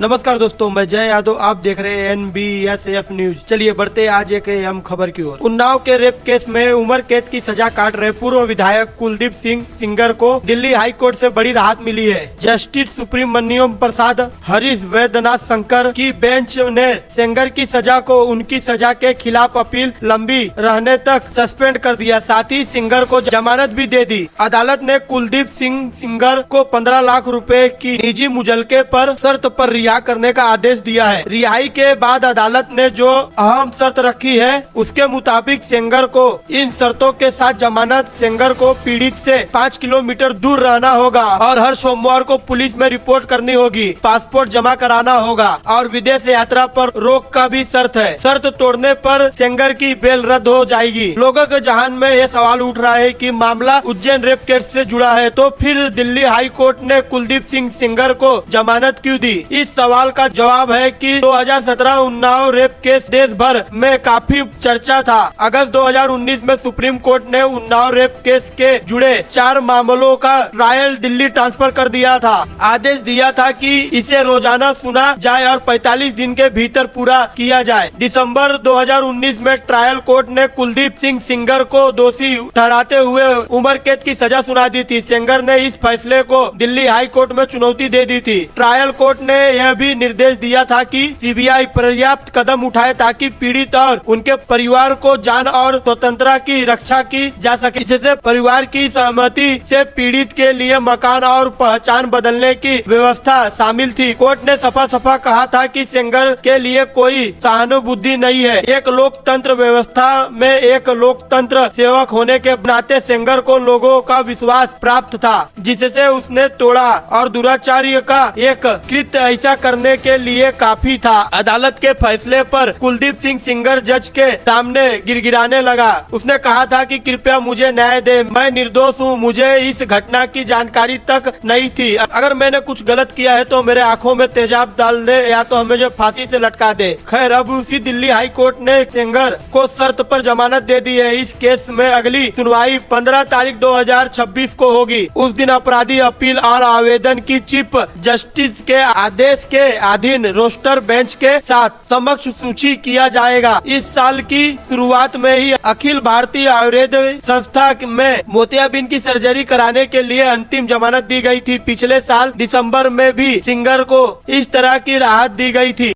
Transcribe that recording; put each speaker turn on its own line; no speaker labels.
नमस्कार दोस्तों, मैं जय यादव। आप देख रहे हैं NBSF न्यूज। चलिए बढ़ते हैं आज एक अहम खबर की ओर। उन्नाव के रेप केस में उम्र कैद की सजा काट रहे पूर्व विधायक कुलदीप सिंह सेंगर को दिल्ली हाई कोर्ट से बड़ी राहत मिली है। जस्टिस सुब्रमण्यम प्रसाद हरीश वैद्यनाथ शंकर की बेंच ने सेंगर की सजा को उनकी सजा के खिलाफ अपील लंबी रहने तक सस्पेंड कर दिया। साथ ही सेंगर को जमानत भी दे दी। अदालत ने कुलदीप सिंह सेंगर को 15 लाख रुपए की निजी मुचलके पर शर्त पर रिहा करने का आदेश दिया है। रिहाई के बाद अदालत ने जो अहम शर्त रखी है उसके मुताबिक सेंगर को इन शर्तों के साथ जमानत, सेंगर को पीड़ित से 5 किलोमीटर दूर रहना होगा और हर सोमवार को पुलिस में रिपोर्ट करनी होगी, पासपोर्ट जमा कराना होगा और विदेश यात्रा पर रोक का भी शर्त है। शर्त तोड़ने पर सेंगर की बेल रद्द हो जाएगी। लोगों के जहान में ये सवाल उठ रहा है कि मामला उज्जैन रेप केस से जुड़ा है, तो फिर दिल्ली हाई कोर्ट ने कुलदीप सिंह सेंगर को जमानत क्यों दी? इस सवाल का जवाब है कि 2017 उन्नाव रेप केस देश भर में काफी चर्चा था। अगस्त 2019 में सुप्रीम कोर्ट ने उन्नाव रेप केस के जुड़े 4 मामलों का ट्रायल दिल्ली ट्रांसफर कर दिया था। आदेश दिया था कि इसे रोजाना सुना जाए और 45 दिन के भीतर पूरा किया जाए। दिसंबर 2019 में ट्रायल कोर्ट ने कुलदीप सिंह सेंगर को दोषी ठहराते हुए उम्र कैद की सजा सुना दी थी। सेंगर ने इस फैसले को दिल्ली हाई कोर्ट में चुनौती दे दी थी। ट्रायल कोर्ट ने यह भी निर्देश दिया था कि सीबीआई पर्याप्त कदम उठाए ताकि पीड़ित और उनके परिवार को जान और स्वतंत्रता की रक्षा की जा सके। इससे परिवार की सहमति से पीड़ित के लिए मकान और पहचान बदलने की व्यवस्था शामिल थी। कोर्ट ने सफा कहा था कि सेंगर के लिए कोई सहानुभूति नहीं है। एक लोकतंत्र व्यवस्था में एक लोकतंत्र सेवक होने के नाते सेंगर को लोगों का विश्वास प्राप्त था, जिससे उसने तोड़ा और दुराचार्य का एक कृत्य ऐसा करने के लिए काफी था। अदालत के फैसले पर कुलदीप सिंह सेंगर जज के सामने गिड़गिड़ाने लगा। उसने कहा था कि कृपया मुझे न्याय दे, मैं निर्दोष हूँ, मुझे इस घटना की जानकारी तक नहीं थी। अगर मैंने कुछ गलत किया है तो मेरे आंखों में तेजाब डाल दे या तो हमें फांसी से लटका दे। खैर, अब उसी दिल्ली हाई कोर्ट ने सेंगर को शर्त पर जमानत दे दी है। इस केस में अगली सुनवाई 15 तारीख 2026 को होगी। उस दिन अपराधी अपील और आवेदन की चीफ जस्टिस के आदेश के अधीन रोस्टर बेंच के साथ समक्ष सूची किया जाएगा। इस साल की शुरुआत में ही अखिल भारतीय आयुर्वेद संस्था में मोतियाबिंद की सर्जरी कराने के लिए अंतिम जमानत दी गई थी। पिछले साल दिसंबर में भी सेंगर को इस तरह की राहत दी गई थी।